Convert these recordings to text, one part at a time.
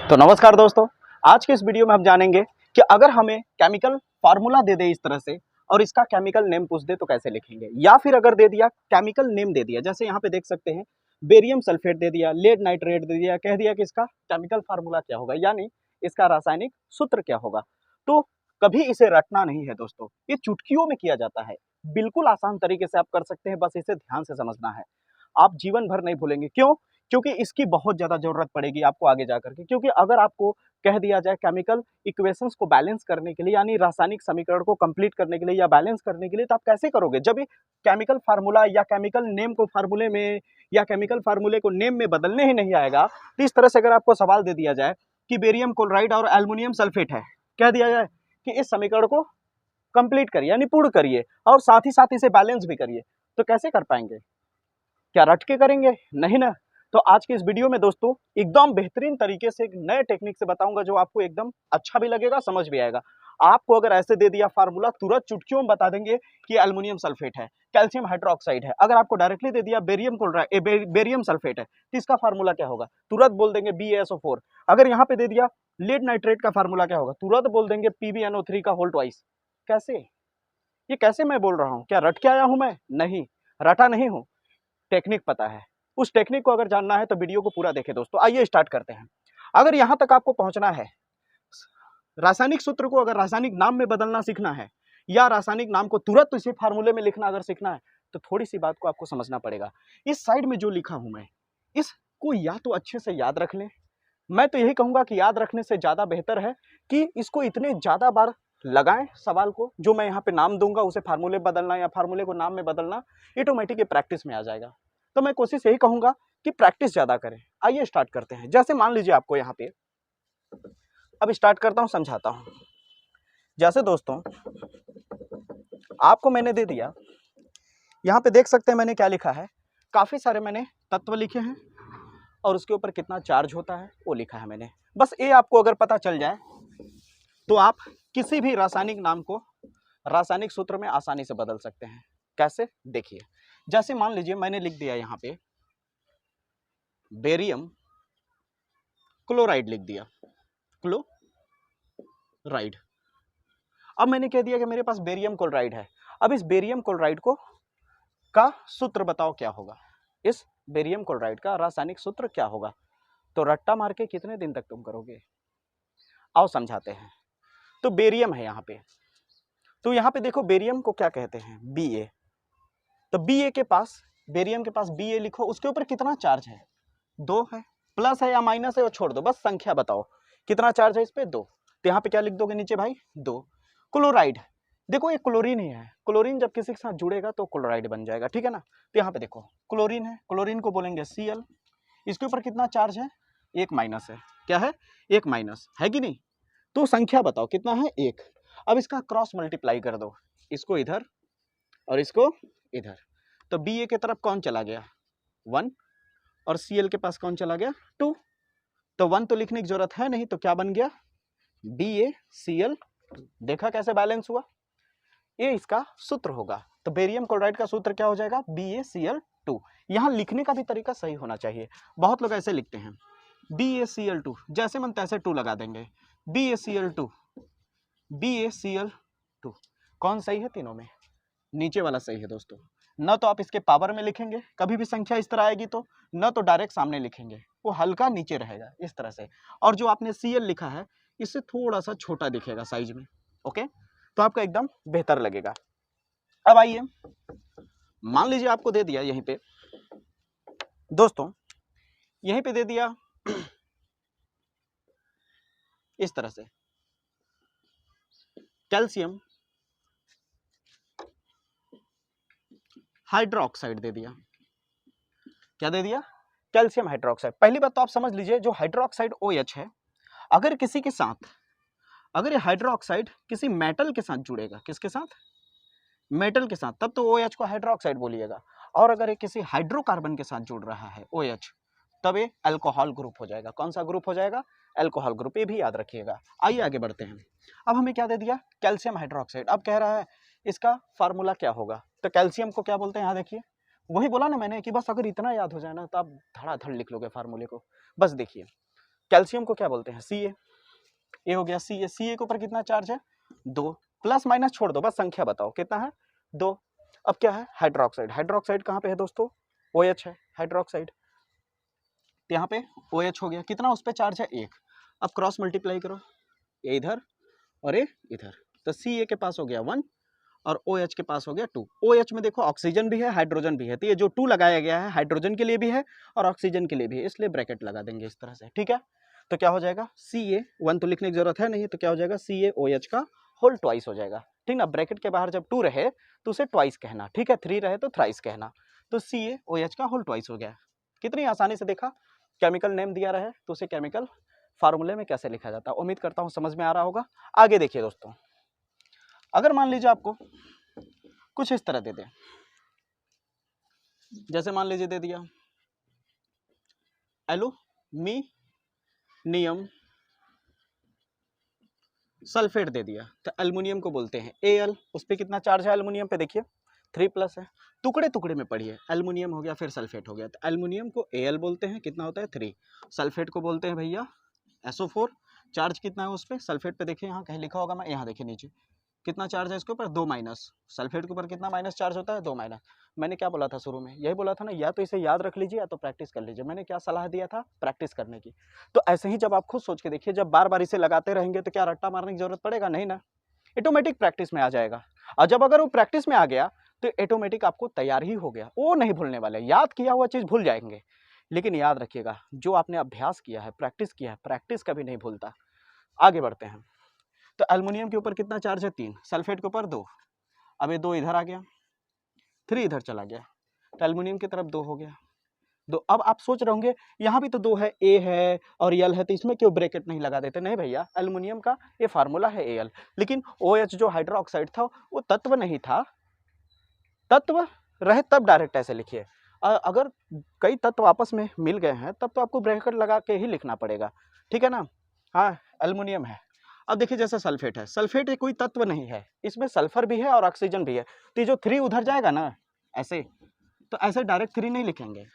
तो नमस्कार दोस्तों, आज के इस वीडियो में हम जानेंगे कि अगर हमें केमिकल फार्मूला दे दे इस तरह से और इसका केमिकल नेम पूछ दे तो कैसे लिखेंगे, या फिर अगर दे दिया केमिकल नेम दे दिया, जैसे यहाँ पे देख सकते हैं बेरियम सल्फेट दे दिया, लेड नाइट्रेट दे दिया, कह दिया कि इसका केमिकल फार्मूला क्या होगा, यानी इसका रासायनिक सूत्र क्या होगा। तो कभी इसे रटना नहीं है दोस्तों, ये चुटकियों में किया जाता है। बिल्कुल आसान तरीके से आप कर सकते हैं, बस इसे ध्यान से समझना है। आप जीवन भर नहीं भूलेंगे। क्यों? क्योंकि इसकी बहुत ज्यादा जरूरत पड़ेगी आपको आगे जाकर के। क्योंकि अगर आपको कह दिया जाए केमिकल इक्वेशंस को बैलेंस करने के लिए, यानी रासायनिक समीकरण को कंप्लीट करने के लिए या बैलेंस करने के लिए, तो आप कैसे करोगे जब ये केमिकल फार्मूला या केमिकल नेम को फार्मूले में या केमिकल फार्मूले को नेम में बदलने ही नहीं आएगा। तो इस तरह से अगर आपको सवाल दे दिया जाए कि बेरियम क्लोराइड और एल्युमिनियम सल्फेट है, कह दिया जाए कि इस समीकरण को कंप्लीट करिए यानी पूर्ण करिए और साथ ही साथ इसे बैलेंस भी करिए, तो कैसे कर पाएंगे? क्या रट के करेंगे? नहीं ना। तो आज के इस वीडियो में दोस्तों एकदम बेहतरीन तरीके से एक नए टेक्निक से बताऊंगा जो आपको एकदम अच्छा भी लगेगा, समझ भी आएगा। आपको अगर ऐसे दे दिया फार्मूला, तुरंत चुटकियों में बता देंगे कि एल्युमिनियम सल्फेट है, कैल्शियम हाइड्रोक्साइड है। अगर आपको डायरेक्टली दे दिया बेरियम सल्फेट है, तो इसका फार्मूला क्या होगा, तुरंत बोल देंगे BaSO4। अगर यहाँ पे दे दिया लेड नाइट्रेट का फार्मूला क्या होगा, तुरंत बोल देंगे PbNO3 का होल ट्वाइस। कैसे? ये कैसे मैं बोल रहा हूँ? क्या रट के आया हूं मैं? नहीं, रटा नहीं हूं, टेक्निक पता है। उस टेक्निक को अगर जानना है तो वीडियो को पूरा देखें दोस्तों। आइए स्टार्ट करते हैं। अगर यहां तक आपको पहुंचना है, रासायनिक सूत्र को अगर रासायनिक नाम में बदलना सीखना है या रासायनिक नाम को तुरंत इसी फार्मूले में लिखना अगर सीखना है, तो थोड़ी सी बात को आपको समझना पड़ेगा। इस साइड में जो लिखा हूं मैं, इसको या तो अच्छे से याद रख लें। मैं तो यही कहूंगा कि याद रखने से ज्यादा बेहतर है कि इसको इतने ज्यादा बार लगाएं सवाल को, जो मैं यहाँ पे नाम दूंगा उसे फार्मूले बदलना या फार्मूले को नाम में बदलना ऑटोमेटिक प्रैक्टिस में आ जाएगा। तो मैं कोशिश यही कहूंगा कि प्रैक्टिस ज्यादा करें। आइए स्टार्ट करते हैं। जैसे मान लीजिए आपको यहाँ पे, अब स्टार्ट करता हूं, समझाता हूं। जैसे दोस्तों आपको मैंने दे दिया, यहाँ पे देख सकते हैं मैंने क्या लिखा है, काफी सारे मैंने तत्व लिखे हैं और उसके ऊपर कितना चार्ज होता है वो लिखा है मैंने। बस ये आपको अगर पता चल जाए तो आप किसी भी रासायनिक नाम को रासायनिक सूत्र में आसानी से बदल सकते हैं। कैसे? देखिए, जैसे मान लीजिए मैंने लिख दिया यहाँ पे बेरियम क्लोराइड, लिख दिया क्लोराइड। अब मैंने कह दिया कि मेरे पास बेरियम क्लोराइड है। अब इस बेरियम क्लोराइड को का सूत्र बताओ क्या होगा, इस बेरियम क्लोराइड का रासायनिक सूत्र क्या होगा। तो रट्टा मार के कितने दिन तक तुम करोगे? आओ समझाते हैं। तो बेरियम है यहाँ पे, तो यहाँ पे देखो बेरियम को क्या कहते हैं, Ba। तो Ba के पास, बेरियम के पास Ba लिखो, उसके ऊपर कितना चार्ज है? 2 है। प्लस है या माइनस है वो छोड़ दो, बस संख्या बताओ कितना चार्ज है इस पे, 2। तो यहाँ पे क्या लिख दोगे नीचे भाई, 2। क्लोराइड, देखो ये क्लोरीन ही है, क्लोरीन जब किसी के साथ जुड़ेगा तो क्लोराइड बन जाएगा, ठीक है ना। तो यहाँ पे देखो क्लोरीन है, क्लोरीन को बोलेंगे Cl। इसके ऊपर कितना चार्ज है? 1 माइनस है। क्या है? 1 माइनस है कि नहीं? तो संख्या बताओ कितना है, 1। अब इसका क्रॉस मल्टीप्लाई कर दो, इसको इधर और इसको इधर। तो Ba की तरफ कौन चला गया? 1। और Cl के पास कौन चला गया? 2। तो 1 तो लिखने की जरूरत है नहीं, तो क्या बन गया? BaCl। देखा कैसे बैलेंस हुआ? ये इसका सूत्र होगा। तो बेरियम क्लोराइड का सूत्र क्या हो जाएगा? BaCl2। यहाँ लिखने का भी तरीका सही होना चाहिए। बहुत लोग ऐसे लिखते हैं BaCl2, जैसे मन तैसे 2 लगा देंगे, BaCl2 BaCl2। कौन सही है तीनों में? नीचे वाला सही है दोस्तों। न तो आप इसके पावर में लिखेंगे, कभी भी संख्या इस तरह आएगी तो, न तो डायरेक्ट सामने लिखेंगे, वो हल्का नीचे रहेगा इस तरह से। और जो आपने Cl लिखा है इससे थोड़ा सा छोटा दिखेगा साइज में। ओके, तो आपका एकदम बेहतर लगेगा। अब आइए, मान लीजिए आपको दे दिया यहीं पे दोस्तों, यहीं पे दे दिया इस तरह से कैल्शियम हाइड्रोक्साइड दे दिया। क्या दे दिया? Calcium hydroxide. पहली बात तो आप समझ लीजिए, जो हाइड्रोक्साइड OH है, अगर किसी के साथ, अगर ये हाइड्रोक्साइड किसी मेटल के साथ जुड़ेगा, किसके साथ? मेटल के साथ, तब तो OH को हाइड्रोक्साइड बोलिएगा। और अगर ये किसी हाइड्रोकार्बन के साथ जुड़ रहा है OH, तब ये अल्कोहल ग्रुप हो जाएगा। कौन सा ग्रुप हो जाएगा? Alcohol group. ये भी याद रखिएगा। आइए आगे बढ़ते हैं। अब हमें क्या दे दिया? Calcium hydroxide. अब कह रहा है इसका फार्मूला क्या होगा। तो कैल्शियम को क्या बोलते हैं, यहाँ देखिए, वही बोला ना मैंने कि बस अगर इतना याद हो जाए ना तो आप धड़ाधड़ लिख लोगे फार्मूले को। बस देखिए, कैल्शियम को क्या बोलते हैं, Ca। ये हो गया Ca। Ca के ऊपर कितना चार्ज है, 2, प्लस माइनस छोड़ दो, बस संख्या बताओ कितना है, 2। अब क्या है, हाइड्रोक्साइड। हाइड्रोक्साइड कहाँ पे है दोस्तों, OH है हाइड्रोक्साइड, तो यहाँ पे OH हो गया, कितना उस पर चार्ज है, 1। अब क्रॉस मल्टीप्लाई करो, ये इधर और ये इधर, तो Ca के पास हो गया 1 और OH के पास हो गया 2। OH में देखो ऑक्सीजन भी है हाइड्रोजन भी है, तो ये जो 2 लगाया गया है हाइड्रोजन के लिए भी है और ऑक्सीजन के लिए भी है, इसलिए ब्रैकेट लगा देंगे इस तरह से, ठीक है। तो क्या हो जाएगा, Ca 1 तो लिखने की जरूरत है नहीं, तो क्या हो जाएगा, CaOH का होल ट्वाइस हो जाएगा, ठीक ना। ब्रैकेट के बाहर जब 2 रहे तो उसे ट्वाइस कहना, ठीक है, 3 रहे तो थ्राइस कहना, तो CaOH का होल ट्वाइस हो गया। कितनी आसानी से देखा, केमिकल नेम दिया रहे तो उसे केमिकल फार्मूले में कैसे लिखा जाता है। उम्मीद करता हूँ समझ में आ रहा होगा। आगे देखिए दोस्तों, अगर मान लीजिए आपको कुछ इस तरह दे दें, जैसे मान लीजिए दे दिया एल्यूमिनियम सल्फेट दे दिया, तो एल्युमिनियम को बोलते हैं Al। उस पर कितना चार्ज है एल्युमिनियम पे, देखिए 3+ है। टुकड़े टुकड़े में पढ़िए, एल्युमिनियम हो गया फिर सल्फेट हो गया, तो एल्युमिनियम को Al बोलते हैं, कितना होता है 3। सल्फेट को बोलते हैं भैया SO4। चार्ज कितना है उस पर, सल्फेट पे देखिए यहाँ कहीं लिखा होगा, मैं यहाँ देखिए नीचे कितना चार्ज है इसके ऊपर, 2-। सल्फेट के ऊपर कितना माइनस चार्ज होता है, 2-। मैंने क्या बोला था शुरू में, यही बोला था ना, या तो इसे याद रख लीजिए या तो प्रैक्टिस कर लीजिए। मैंने क्या सलाह दिया था, प्रैक्टिस करने की। तो ऐसे ही जब आप खुद सोच के देखिए, जब बार बार इसे लगाते रहेंगे तो क्या रट्टा मारने की जरूरत पड़ेगा, नहीं ना, ऑटोमेटिक प्रैक्टिस में आ जाएगा। और जब अगर वो प्रैक्टिस में आ गया तो ऑटोमेटिक आपको तैयार ही हो गया, वो नहीं भूलने वाले। याद किया हुआ चीज भूल जाएंगे, लेकिन याद रखिएगा जो आपने अभ्यास किया है, प्रैक्टिस किया है, प्रैक्टिस कभी नहीं भूलता। आगे बढ़ते हैं, तो एल्युमिनियम के ऊपर कितना चार्ज है, 3। सल्फेट के ऊपर 2। अब ये 2 इधर आ गया, 3 इधर चला गया, तो एल्युमिनियम की तरफ 2 हो गया, 2। अब आप सोच रहे होंगे यहाँ भी तो 2 है, A है और L है, तो इसमें क्यों ब्रैकेट नहीं लगा देते। नहीं भैया, एल्युमिनियम का ये फार्मूला है Al, लेकिन OH जो हाइड्रोक्साइड था वो तत्व नहीं था, तत्व रहे तब डायरेक्ट ऐसे लिखिए। अगर कई तत्व आपस में मिल गए हैं तब तो आपको ब्रैकेट लगा के ही लिखना पड़ेगा, ठीक है ना। हाँ, एल्युमिनियम है। अब देखिए जैसे सल्फेट है, सल्फेट कोई तत्व नहीं है, इसमें सल्फर भी है और ऑक्सीजन भी है, तो जो 3 उधर जाएगा ना ऐसे, तो ऐसे डायरेक्ट 3 नहीं लिखेंगे,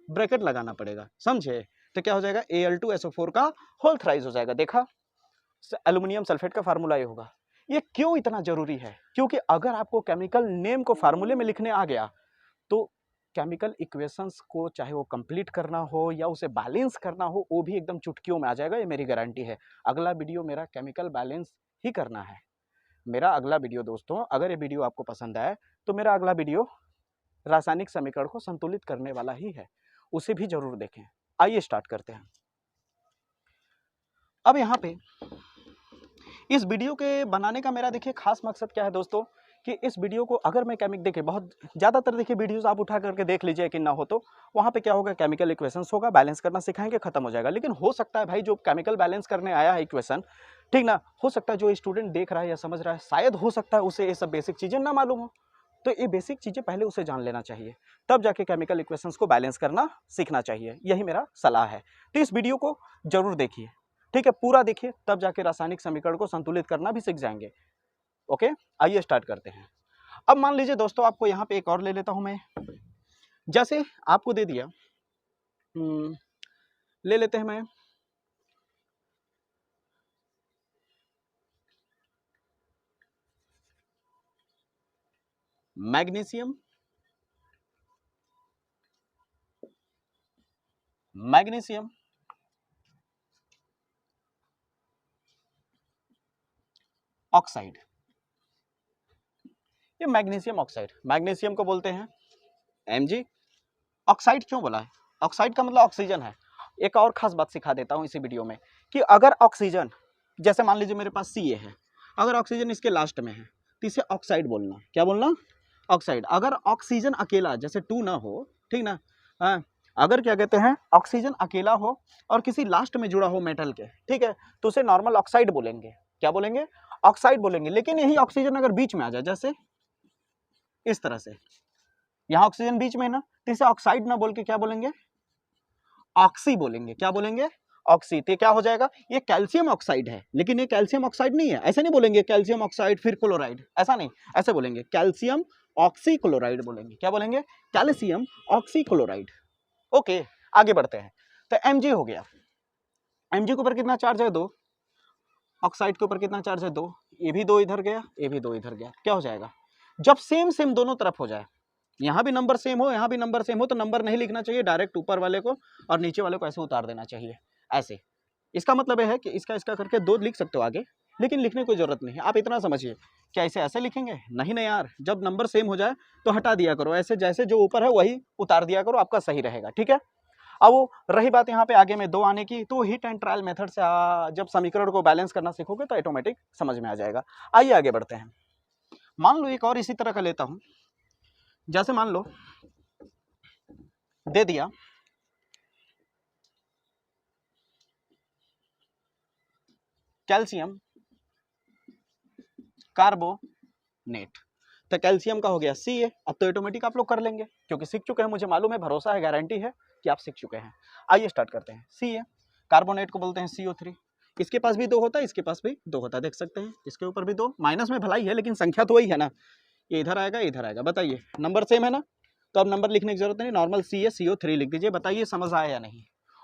ब्रैकेट लगाना पड़ेगा, समझे। तो क्या हो जाएगा, Al2SO4 का होल थ्राइस हो जाएगा। देखा, एल्युमिनियम सल्फेट का फार्मूला ये होगा। ये क्यों इतना जरूरी है, क्योंकि अगर आपको केमिकल नेम को फार्मूले में लिखने आ गया तो केमिकल इक्वेशंस को चाहे वो कंप्लीट करना हो या उसे बैलेंस करना हो, वो भी एकदम चुटकियों में आ जाएगा, ये मेरी गारंटी है। अगला वीडियो मेरा केमिकल बैलेंस ही करना है, मेरा अगला वीडियो दोस्तों। अगर ये वीडियो आपको पसंद आए तो मेरा अगला वीडियो रासायनिक समीकरण को संतुलित करने वाला ही है, उसे भी जरूर देखें। आइए स्टार्ट करते हैं। अब यहाँ पे इस वीडियो के बनाने का मेरा देखिए खास मकसद क्या है दोस्तों, कि इस वीडियो को अगर मैं केमिक देखिए बहुत ज़्यादातर देखिए वीडियोस आप उठा करके देख लीजिए कि ना हो, तो वहाँ पे क्या होगा, केमिकल इक्वेशंस होगा, बैलेंस करना सिखाएंगे, खत्म हो जाएगा। लेकिन हो सकता है भाई जो केमिकल बैलेंस करने आया है इक्वेशन, ठीक ना, हो सकता है जो स्टूडेंट देख रहा है या समझ रहा है, शायद हो सकता है उसे ये सब बेसिक चीज़ें ना मालूम हो, तो ये बेसिक चीज़ें पहले उसे जान लेना चाहिए, तब जाके केमिकल इक्वेशंस को बैलेंस करना सीखना चाहिए। यही मेरा सलाह है। तो इस वीडियो को जरूर देखिए, ठीक है, पूरा देखिए, तब जाके रासायनिक समीकरण को संतुलित करना भी सीख जाएंगे। ओके, आइए स्टार्ट करते हैं। अब मान लीजिए दोस्तों, आपको यहाँ पे एक और ले लेता हूं मैं, जैसे आपको दे दिया, ले लेते हैं मैं मैग्नीशियम, मैग्नीशियम ऑक्साइड। ये मैग्नीशियम ऑक्साइड, मैग्नीशियम को बोलते हैं Mg। ऑक्साइड क्यों बोला है, ऑक्साइड का मतलब ऑक्सीजन है। एक और खास बात सिखा देता हूं इसी वीडियो में, कि अगर ऑक्सीजन, जैसे मान लीजिए मेरे पास Ca है, अगर ऑक्सीजन इसके लास्ट में है तो इसे ऑक्साइड बोलना, क्या बोलना, ऑक्साइड। अगर ऑक्सीजन अकेला, जैसे 2 ना हो, ठीक ना, हाँ, अगर क्या कहते हैं ऑक्सीजन अकेला हो और किसी लास्ट में जुड़ा हो मेटल के, ठीक है, तो उसे नॉर्मल ऑक्साइड बोलेंगे, क्या बोलेंगे, ऑक्साइड बोलेंगे। लेकिन यही ऑक्सीजन अगर बीच में आ जाए, जैसे इस तरह से, यहाँ ऑक्सीजन बीच में है ना, तो इसे ऑक्साइड ना बोल के क्या बोलेंगे, ऑक्सी बोलेंगे, क्या बोलेंगे, ऑक्सी। तो क्या हो जाएगा, ये कैल्शियम ऑक्साइड है, लेकिन ये कैल्शियम ऑक्साइड नहीं है। ऐसे नहीं बोलेंगे कैल्शियम ऑक्साइड फिर क्लोराइड, ऐसा नहीं, ऐसे बोलेंगे कैल्शियम ऑक्सी क्लोराइड बोलेंगे, क्या बोलेंगे, कैल्शियम ऑक्सी क्लोराइड। ओके, आगे बढ़ते हैं। तो Mg हो गया, Mg के ऊपर कितना चार्ज है 2, ऑक्साइड के ऊपर कितना चार्ज है 2, ये भी 2 इधर गया, ये भी 2 इधर गया, क्या हो जाएगा? जब सेम सेम दोनों तरफ हो जाए, यहाँ भी नंबर सेम हो, यहाँ भी नंबर सेम हो, तो नंबर नहीं लिखना चाहिए, डायरेक्ट ऊपर वाले को और नीचे वाले को ऐसे उतार देना चाहिए, ऐसे। इसका मतलब है कि इसका इसका करके 2 लिख सकते हो आगे, लेकिन लिखने की कोई जरूरत नहीं है। आप इतना समझिए, क्या इसे ऐसे लिखेंगे? नहीं नहीं यार, जब नंबर सेम हो जाए तो हटा दिया करो, ऐसे जैसे जो ऊपर है वही उतार दिया करो, आपका सही रहेगा, ठीक है। अब वो रही बात यहाँ पे आगे में 2 आने की, तो हिट एंड ट्रायल मेथड से जब समीकरण को बैलेंस करना सीखोगे तो ऑटोमेटिक समझ में आ जाएगा। आइए आगे बढ़ते हैं। मान लो एक और इसी तरह का लेता हूं, जैसे मान लो दे दिया कैल्शियम कार्बोनेट, तो कैल्शियम का हो गया Ca। अब तो ऑटोमेटिक आप लोग कर लेंगे क्योंकि सीख चुके हैं, मुझे मालूम है, भरोसा है, गारंटी है कि आप सीख चुके हैं। आइए स्टार्ट करते हैं। Ca, कार्बोनेट को बोलते हैं CO3। इसके पास भी 2 होता है, इसके पास भी 2 होता है, देख सकते हैं, इसके ऊपर भी 2, माइनस में भलाई है लेकिन संख्या तो वही है ना, ये इधर आएगा इधर आएगा। बताइए, नंबर सेम है ना, तो अब नंबर लिखने की जरूरत नहीं, नॉर्मल CO3 लिख दीजिए। बताइए समझ आया या नहीं?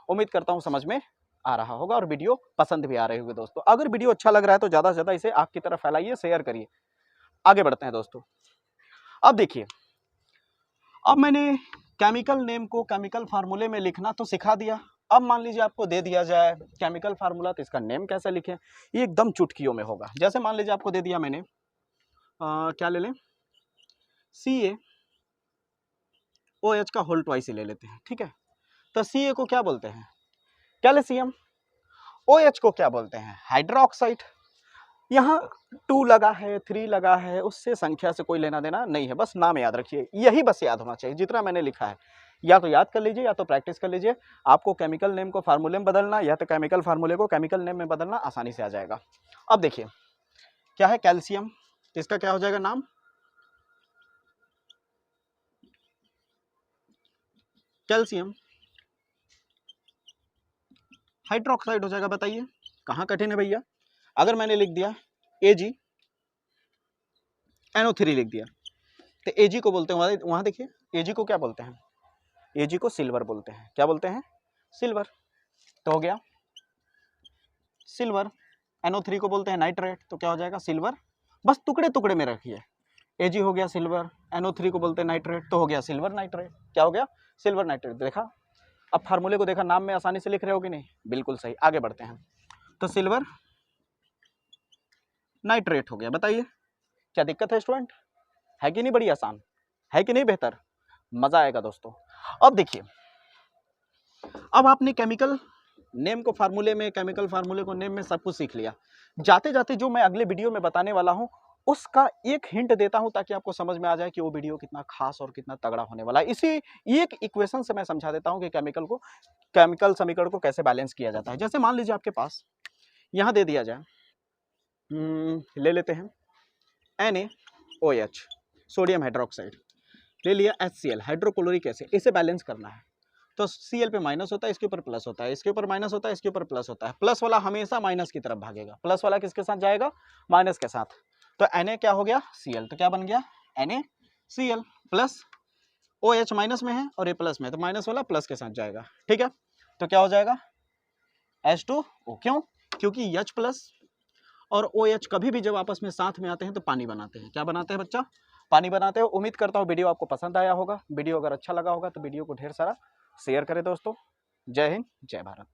उम्मीद करता हूँ समझ में आ रहा होगा और वीडियो पसंद भी आ रही होगी दोस्तों। अगर वीडियो अच्छा लग रहा है तो ज़्यादा से ज़्यादा इसे आग की तरफ फैलाइए, शेयर करिए। आगे बढ़ते हैं दोस्तों। अब देखिए, अब मैंने केमिकल नेम को केमिकल फार्मूले में लिखना तो सिखा दिया। अब मान लीजिए आपको दे दिया जाए केमिकल फार्मूला, तो इसका नेम कैसे लिखें? ये एकदम चुटकियों में होगा। जैसे मान लीजिए आपको दे दिया मैंने, क्या ले लें, CaOH का होल ट्वाइस ही ले लेते हैं, ठीक है। तो Ca को क्या बोलते हैं? कैल्शियम। OH को क्या बोलते हैं? हाइड्रोक्साइड। यहाँ 2 लगा है, 3 लगा है, उससे संख्या से कोई लेना देना नहीं है, बस नाम याद रखिए, यही बस याद होना चाहिए। जितना मैंने लिखा है या तो याद कर लीजिए या तो प्रैक्टिस कर लीजिए। आपको केमिकल नेम को फार्मूले में बदलना या तो केमिकल फार्मूले को केमिकल नेम में बदलना आसानी से आ जाएगा। अब देखिए क्या है कैल्शियम, तो इसका क्या हो जाएगा नाम? कैल्शियम हाइड्रोक्साइड हो जाएगा। बताइए कहाँ कठिन है भैया? अगर मैंने लिख दिया AgNO3 लिख दिया, तो Ag को बोलते हैं, वहां देखिए Ag को क्या बोलते हैं? Ag को सिल्वर बोलते हैं। क्या बोलते हैं? सिल्वर। तो हो गया सिल्वर। NO3 को बोलते हैं नाइट्रेट, तो क्या हो जाएगा? सिल्वर। बस टुकड़े टुकड़े में रखिए, Ag हो गया सिल्वर, NO3 को बोलते हैं नाइट्रेट, तो हो गया सिल्वर नाइट्रेट। क्या हो गया? Silver nitrate. देखा, अब फार्मूले को देखा, नाम में आसानी से लिख रहे हो कि नहीं? बिल्कुल सही। आगे बढ़ते हैं, तो सिल्वर नाइट्रेट हो गया। बताइए क्या दिक्कत है स्टूडेंट? है कि नहीं? बड़ी आसान है कि नहीं? बेहतर, मजा आएगा दोस्तों। अब देखिए, अब आपने केमिकल नेम को फार्मूले में, केमिकल फार्मूले को नेम में सब कुछ सीख लिया। जाते जाते जो मैं अगले वीडियो में बताने वाला हूं उसका एक हिंट देता हूं ताकि आपको समझ में आ जाए कि वो वीडियो कितना खास और कितना तगड़ा होने वाला है। इसी एक इक्वेशन से मैं समझा देता हूं कि केमिकल समीकरण को कैसे बैलेंस किया जाता है। जैसे मान लीजिए आपके पास यहां दे दिया जाए, ले लेते हैं NaOH सोडियम हाइड्रोक्साइड, ले लिया HCl हाइड्रोक्लोरिक एसिड, इसे बैलेंस करना है। तो Cl पे माइनस होता है, इसके ऊपर प्लस होता है, इसके ऊपर माइनस होता है, इसके ऊपर प्लस होता है। प्लस वाला हमेशा माइनस की तरफ भागेगा, प्लस वाला किसके साथ जाएगा? माइनस के साथ। तो Na क्या हो गया? Cl। तो क्या बन गया? NaCl प्लस OH माइनस में है और ये प्लस में है, तो माइनस वाला प्लस के साथ जाएगा, ठीक है। तो क्या हो जाएगा? H2O। क्यों? क्योंकि H प्लस और OH कभी भी जब आपस में साथ में आते हैं तो पानी बनाते हैं। क्या बनाते हैं बच्चा? पानी बनाते हैं। उम्मीद करता हूँ वीडियो आपको पसंद आया होगा। वीडियो अगर अच्छा लगा होगा तो वीडियो को ढेर सारा शेयर करें दोस्तों। जय हिंद, जय भारत।